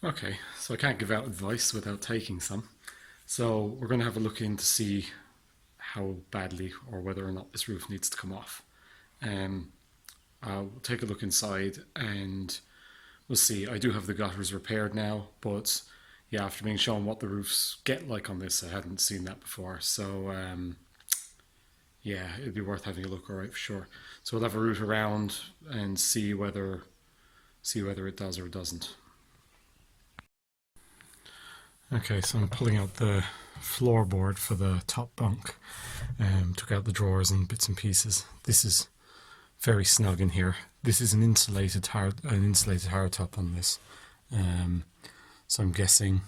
Okay, so I can't give out advice without taking some. So we're going to have a look in to see how badly or whether or not this roof needs to come off. Um, I'll take a look inside and we'll see. I do have the gutters repaired now, but yeah, after being shown what the roofs get like on this, I hadn't seen that before. So yeah, it'd be worth having a look, all right, for sure. So we'll have a route around and see whether it does or doesn't. Okay, so I'm pulling out the floorboard for the top bunk. Took out the drawers and bits and pieces. This is very snug in here. This is an insulated hardtop on this. So I'm guessing,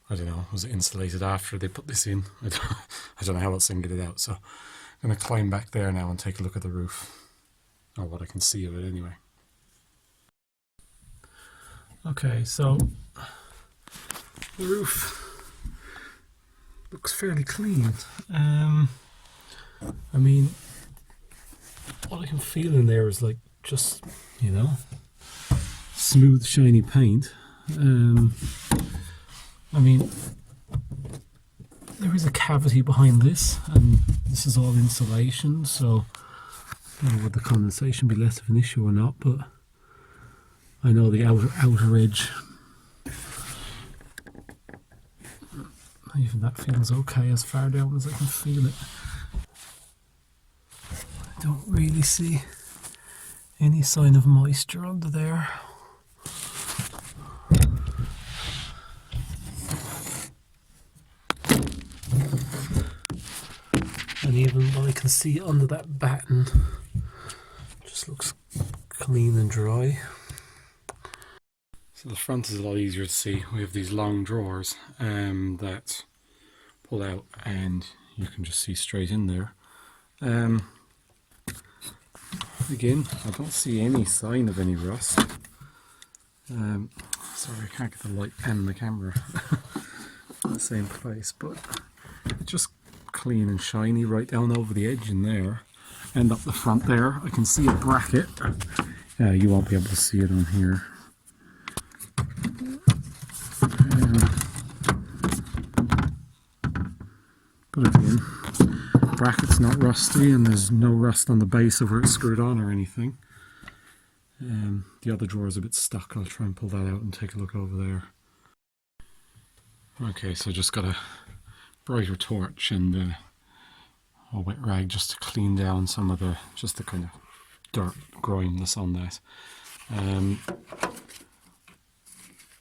I don't know, was it insulated after they put this in? I don't know how else I can get it out. So I'm going to climb back there now and take a look at the roof, or what I can see of it anyway. Okay, so the roof looks fairly clean. I mean, what I can feel in there is like just, you know, smooth, shiny paint. I mean, there is a cavity behind this, and this is all insulation, so I don't know would the condensation be less of an issue or not, but I know the outer edge, even that feels okay as far down as I can feel it. I don't really see any sign of moisture under there. And even what I can see under that batten just looks clean and dry. So the front is a lot easier to see. We have these long drawers that pull out and you can just see straight in there. Again, I don't see any sign of any rust. Sorry, I can't get the light and the camera in the same place, but it's just clean and shiny right down over the edge in there. And up the front there, I can see a bracket. You won't be able to see it on here. But again, bracket's not rusty and there's no rust on the base of where it's screwed on or anything. The other drawer is a bit stuck. I'll try and pull that out and take a look over there. Okay, so just got a brighter torch and a wet rag just to clean down some of the kind of dirt grime that's on that.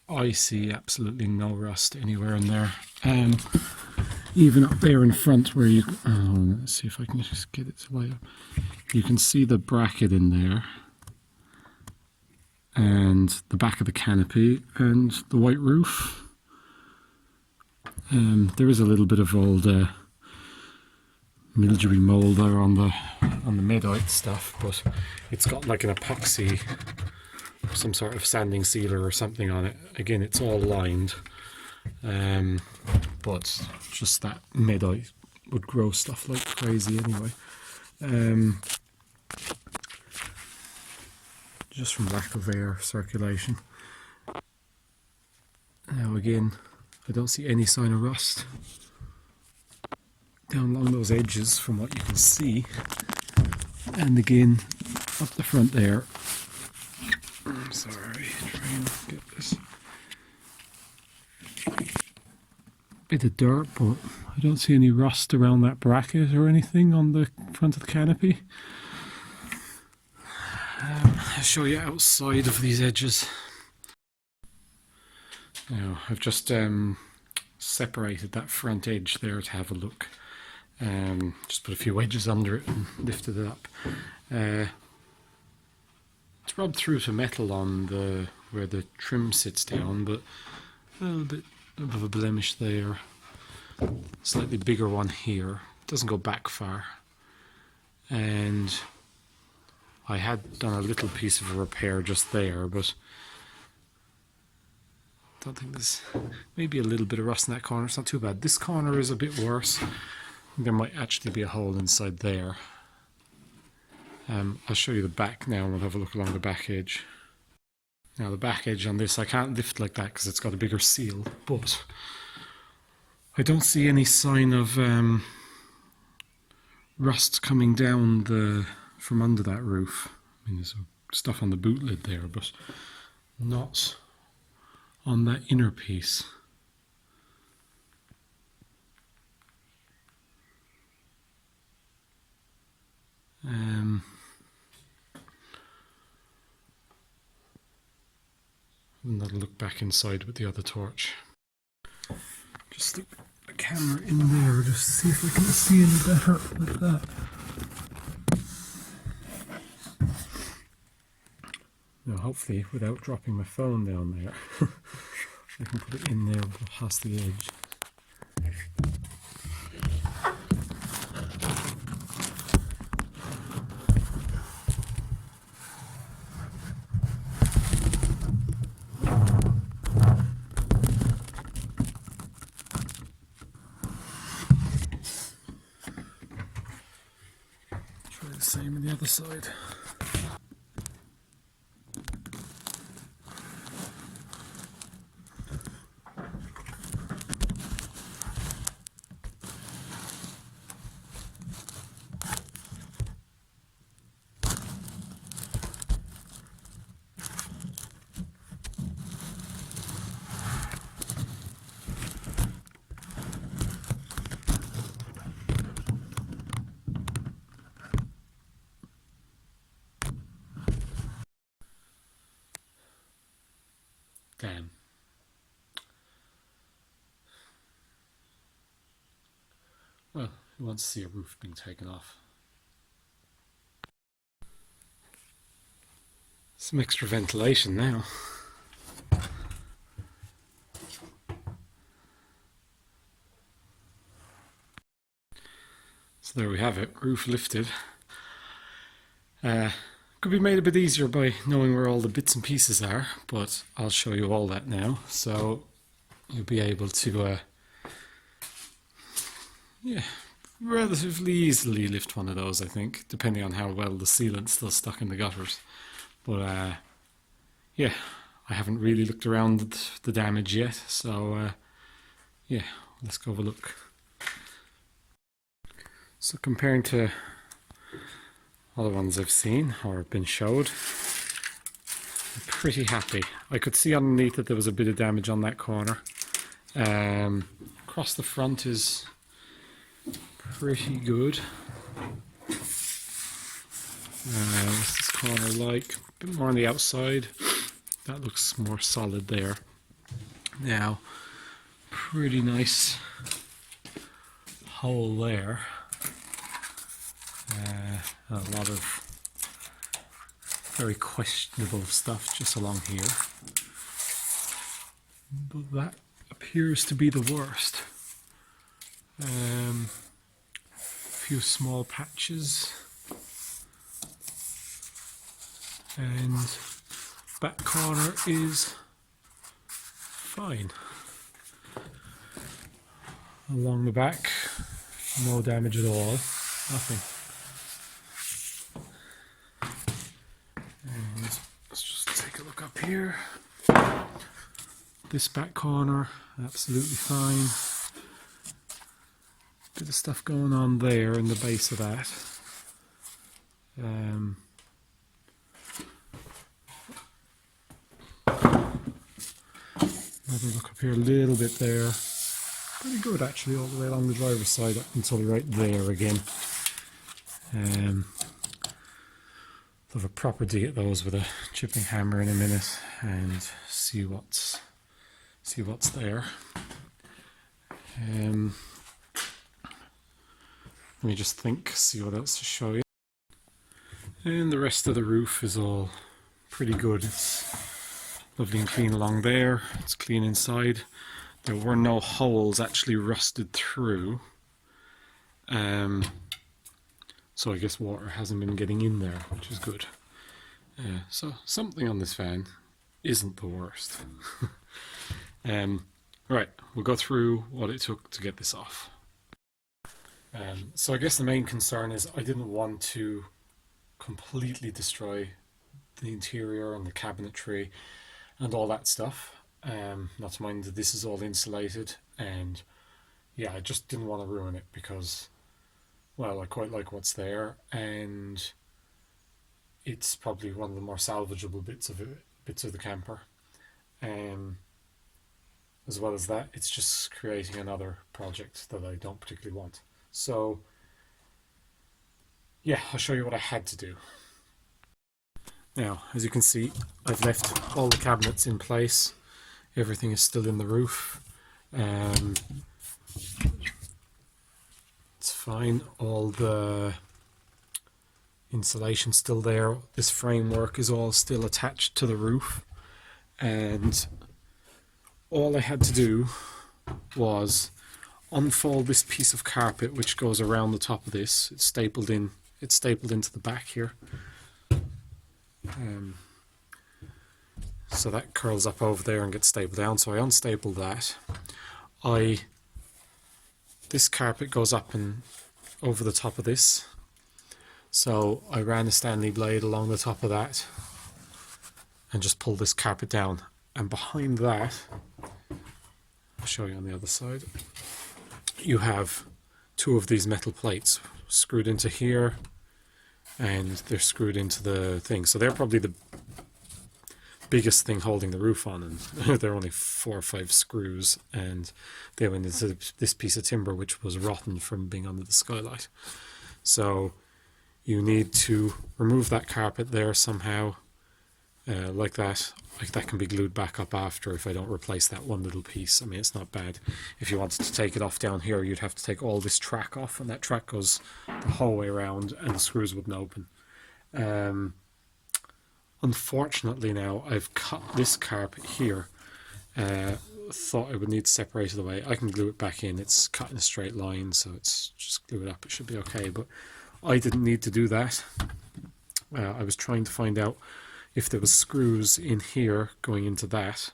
I see absolutely no rust anywhere in there. Even up there in front where you, let's see if I can just get it to light up. You can see the bracket in there and the back of the canopy and the white roof. There is a little bit of old mildewy mould there on the medite stuff, but it's got like an epoxy, some sort of sanding sealer or something on it. Again, it's all lined, but just that medite would grow stuff like crazy anyway. Just from lack of air circulation. Now again, I don't see any sign of rust down along those edges from what you can see. And again, up the front there, I'm sorry, trying to get this bit of dirt, but I don't see any rust around that bracket or anything on the front of the canopy. I'll show you outside of these edges. Now, I've just separated that front edge there to have a look. Just put a few wedges under it and lifted it up. It's rubbed through to metal on where the trim sits down, but a little bit of a blemish there. Slightly bigger one here. Doesn't go back far. And I had done a little piece of a repair just there, but I don't think there's maybe a little bit of rust in that corner. It's not too bad. This corner is a bit worse. There might actually be a hole inside there. I'll show you the back now and we'll have a look along the back edge. Now the back edge on this I can't lift like that because it's got a bigger seal, but I don't see any sign of rust coming down from under that roof. I mean, there's stuff on the boot lid there, but not on that inner piece. Another look back inside with the other torch. Just stick the camera in there just to see if I can see any better with that. Now hopefully without dropping my phone down there I can put it in there past the edge. Try the same on the other side. Damn. Well, who wants to see a roof being taken off? Some extra ventilation now. So there we have it, roof lifted. Could be made a bit easier by knowing where all the bits and pieces are, but I'll show you all that now. So you'll be able to, relatively easily lift one of those, I think, depending on how well the sealant's still stuck in the gutters. But yeah, I haven't really looked around the damage yet, so yeah, let's go have a look. So comparing to other ones I've seen or been showed, I'm pretty happy. I could see underneath that there was a bit of damage on that corner. Across the front is pretty good. What's this corner like? A bit more on the outside. That looks more solid there. Now, pretty nice hole there. A lot of very questionable stuff just along here. But that appears to be the worst. A few small patches. And back corner is fine. Along the back, no damage at all. Nothing. And let's just take a look up here. This back corner, absolutely fine. Bit of stuff going on there in the base of that. Another look up here, a little bit there. Pretty good actually, all the way along the driver's side up until right there again. I'll have a proper dig at those with a chipping hammer in a minute and see what's there. Let me just think, see what else to show you. And the rest of the roof is all pretty good. It's lovely and clean along there. It's clean inside. There were no holes actually rusted through. So I guess water hasn't been getting in there, which is good. So something on this van isn't the worst. Right, we'll go through what it took to get this off. So I guess the main concern is I didn't want to completely destroy the interior and the cabinetry. and all that stuff. Not to mind that this is all insulated, and yeah, I just didn't want to ruin it because, well, I quite like what's there, and it's probably one of the more salvageable bits of the camper. Um, as well as that, it's just creating another project that I don't particularly want. So yeah, I'll show you what I had to do. Now, as you can see, I've left all the cabinets in place. Everything is still in the roof. It's fine. All the insulation's still there. This framework is all still attached to the roof. And all I had to do was unfold this piece of carpet which goes around the top of this. It's stapled into the back here. So that curls up over there and gets stapled down. So I unstapled that. This carpet goes up and over the top of this. So I ran a Stanley blade along the top of that and just pulled this carpet down. And behind that, I'll show you on the other side, you have two of these metal plates screwed into here, and they're screwed into the thing. So they're probably the biggest thing holding the roof on, and they're only 4 or 5 screws, and they went into this piece of timber which was rotten from being under the skylight. So you need to remove that carpet there somehow, like that. Like that can be glued back up after if I don't replace that one little piece. I mean, it's not bad. If you wanted to take it off down here, you'd have to take all this track off, and that track goes the whole way around and the screws wouldn't open. Unfortunately now I've cut this carpet here. Thought I would need to separate it away. I can glue it back in. It's cut in a straight line, so it's just glue it up. It should be okay, but I didn't need to do that. I was trying to find out if there was screws in here going into that,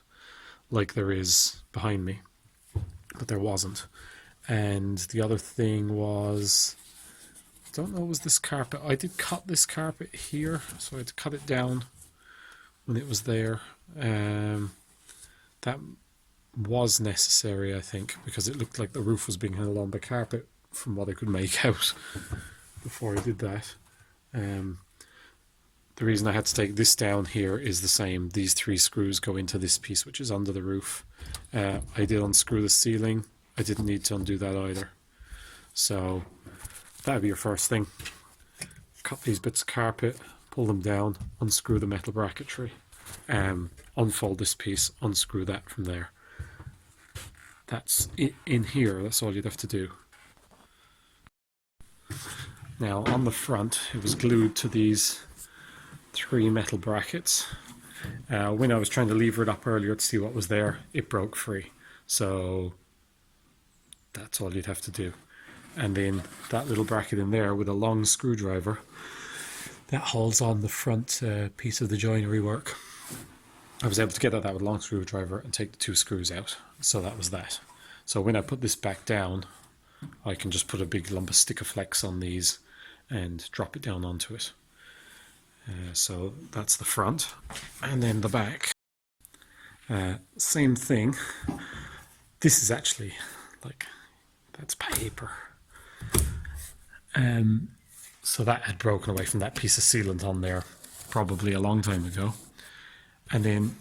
like there is behind me, but there wasn't. And the other thing was, I don't know, was this carpet. I did cut this carpet here, so I had to cut it down when it was there. That was necessary, I think, because it looked like the roof was being held on by carpet from what I could make out before I did that. The reason I had to take this down here is the same. These 3 screws go into this piece which is under the roof. I did unscrew the ceiling. I didn't need to undo that either. So that would be your first thing. Cut these bits of carpet, pull them down, unscrew the metal bracketry, unfold this piece, unscrew that from there. That's it in here. That's all you'd have to do. Now on the front, it was glued to these 3 metal brackets. When I was trying to lever it up earlier to see what was there, it broke free. So that's all you'd have to do. And then that little bracket in there with a long screwdriver that holds on the front piece of the joinery work. I was able to get at that with a long screwdriver and take the 2 screws out. So that was that. So when I put this back down, I can just put a big lump of sticker flex on these and drop it down onto it. So that's the front, and then the back, same thing. This is actually that's paper. So that had broken away from that piece of sealant on there probably a long time ago. And then,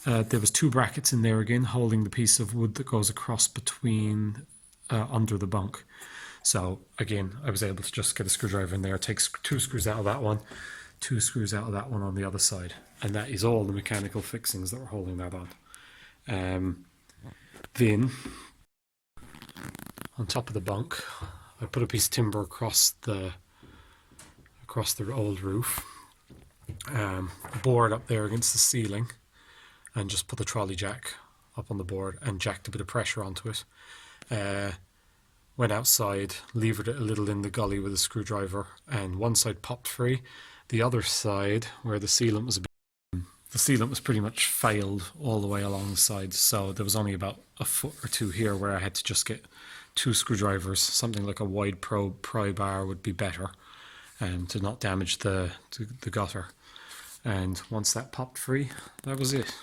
there was 2 brackets in there again holding the piece of wood that goes across between under the bunk. So again, I was able to just get a screwdriver in there, take 2 screws out of that one, 2 screws out of that one on the other side. And that is all the mechanical fixings that were holding that on. Then, on top of the bunk, I put a piece of timber across the old roof, board up there against the ceiling, and just put the trolley jack up on the board and jacked a bit of pressure onto it. Went outside, levered it a little in the gully with a screwdriver, and one side popped free. The other side, where the sealant was pretty much failed all the way along the sides, so there was only about a foot or 2 here where I had to just get 2 screwdrivers. Something like a wide pry bar would be better, to not damage the gutter. And once that popped free, that was it.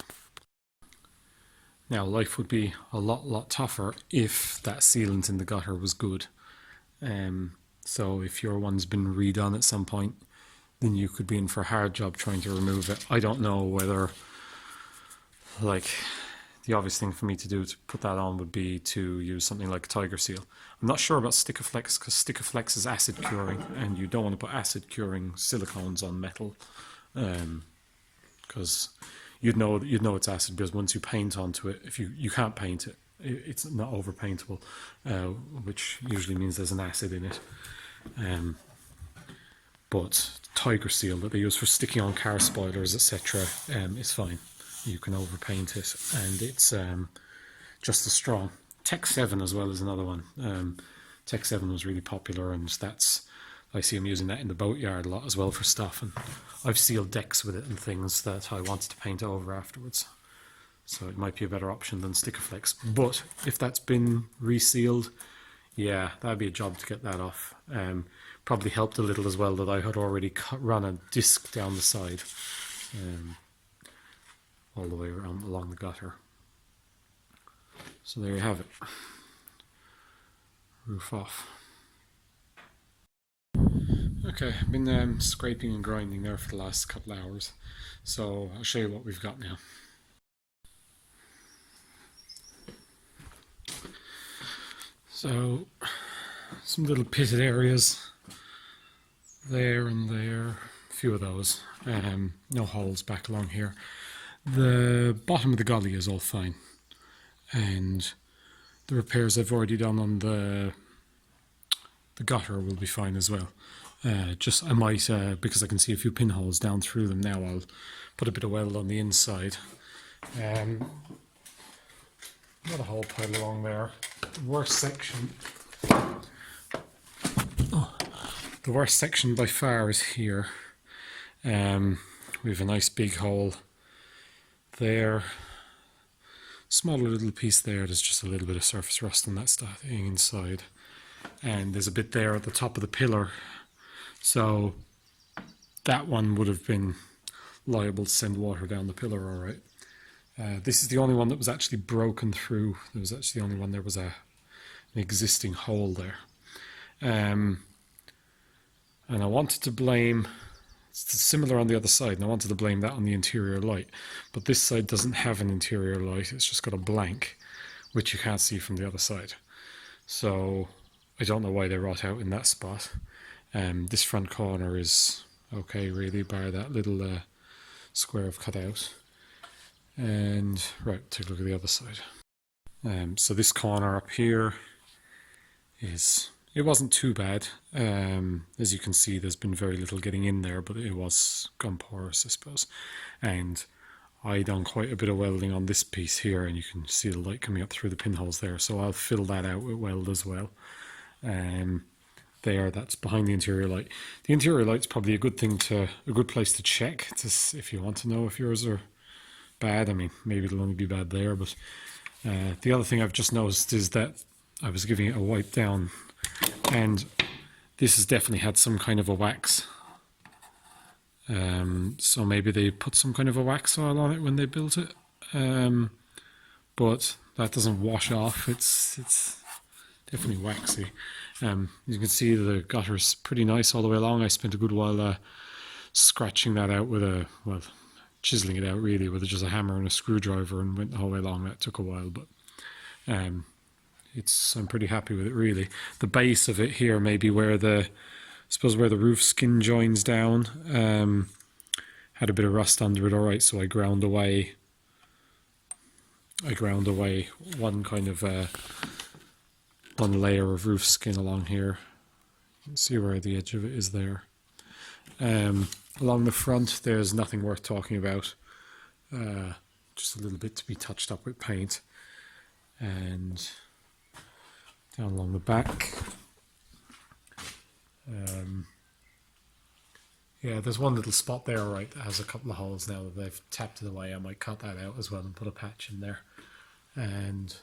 Now life would be a lot tougher if that sealant in the gutter was good. So if your one's been redone at some point, then you could be in for a hard job trying to remove it. I don't know whether, like, the obvious thing for me to do to put that on would be to use something like a Tiger Seal. I'm not sure about Stickerflex because Stickerflex is acid curing, and you don't want to put acid curing silicones on metal, because you'd know it's acid, because once you paint onto it, if you can't paint it, it's not over paintable, which usually means there's an acid in it. But Tiger Seal that they use for sticking on car spoilers, etc., is fine. You can overpaint it, and it's just as strong. Tech 7 as well is another one. Tech 7 was really popular, and I see them using that in the boatyard a lot as well for stuff. And I've sealed decks with it and things that I wanted to paint over afterwards. So it might be a better option than Stickerflex. But if that's been resealed, yeah, that'd be a job to get that off. Probably helped a little as well that I had already run a disc down the side, all the way around along the gutter. So there you have it. Roof off. Okay, I've been scraping and grinding there for the last couple of hours, so I'll show you what we've got now. So, some little pitted areas there and there, a few of those. No holes back along here. The bottom of the gully is all fine, and the repairs I've already done on the gutter will be fine as well. I might, because I can see a few pinholes down through them now, I'll put a bit of weld on the inside. Not a hole pile along there. The worst section by far is here. We have a nice big hole there. Smaller little piece there. There's just a little bit of surface rust on that stuff inside. And there's a bit there at the top of the pillar. So that one would have been liable to send water down the pillar, all right. This is the only one that was actually broken through. There was actually the only one there was an existing hole there. And I wanted to blame, it's similar on the other side, and I wanted to blame that on the interior light. But this side doesn't have an interior light, it's just got a blank, which you can't see from the other side. So I don't know why they rot out in that spot. This front corner is okay, really, bar that little square I've cut out. And right, take a look at the other side. So this corner up here it wasn't too bad. As you can see, there's been very little getting in there, but it was gum porous, I suppose. And I done quite a bit of welding on this piece here, and you can see the light coming up through the pinholes there. So I'll fill that out with weld as well. That's behind the interior light. The interior light's probably a good place to check if you want to know if yours are bad. I mean, maybe it'll only be bad there, but the other thing I've just noticed is that I was giving it a wipe down, and this has definitely had some kind of a wax. So maybe they put some kind of a wax oil on it when they built it, but that doesn't wash off. It's definitely waxy. You can see the gutter's pretty nice all the way along. I spent a good while scratching that out with chiseling it out really with just a hammer and a screwdriver, and went the whole way along. That took a while, but I'm pretty happy with it really. The base of it here, maybe where the roof skin joins down, had a bit of rust under it, alright, so I ground away one kind of one layer of roof skin along here. You can see where the edge of it is there. Along the front, there's nothing worth talking about. Just a little bit to be touched up with paint. And down along the back. Yeah, there's one little spot there, right, that has a couple of holes now that they've tapped it away. I might cut that out as well and put a patch in there. And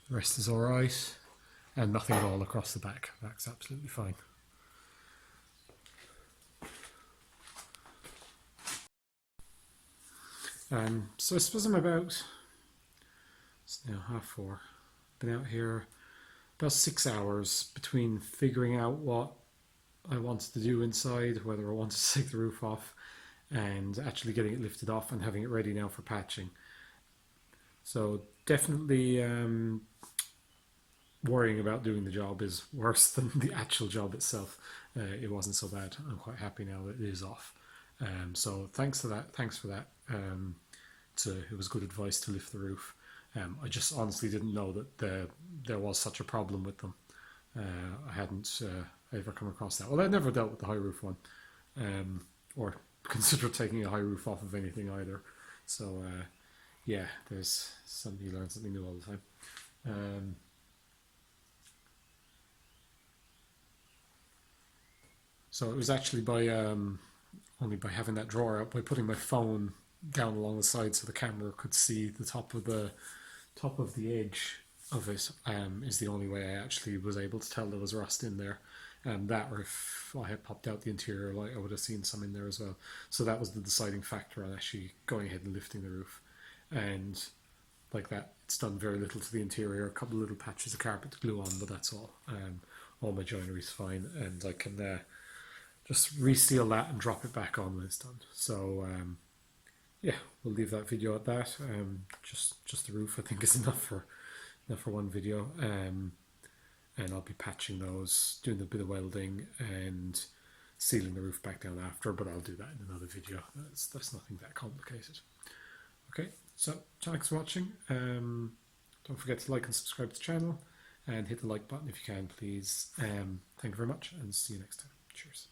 the rest is alright. And nothing at all across the back. That's absolutely fine. So I suppose I'm about, it's now 4:30. Been out here about 6 hours between figuring out what I wanted to do inside, whether I wanted to take the roof off, and actually getting it lifted off and having it ready now for patching. So definitely worrying about doing the job is worse than the actual job itself. It wasn't so bad. I'm quite happy now that it is off. So thanks for that. Thanks for that. It was good advice to lift the roof. I just honestly didn't know that there was such a problem with them. I hadn't ever come across that. Well, I'd never dealt with the high roof one, or considered taking a high roof off of anything either. So yeah, there's something, you learn something new all the time. So it was actually by only by having that drawer out, by putting my phone down along the side so the camera could see the top of the edge of it, is the only way I actually was able to tell there was rust in there. That, or if I had popped out the interior light, I would have seen some in there as well. So that was the deciding factor on actually going ahead and lifting the roof. And like that, it's done very little to the interior. A couple of little patches of carpet to glue on, but that's all. All my joinery's fine, and I can just reseal that and drop it back on when it's done. So yeah, we'll leave that video at that. Just the roof, I think, is enough for one video. And I'll be patching those, doing a bit of welding and sealing the roof back down after, but I'll do that in another video. That's nothing that complicated. Okay, so thanks for watching. Don't forget to like and subscribe to the channel, and hit the like button if you can, please. Thank you very much, and see you next time. Cheers.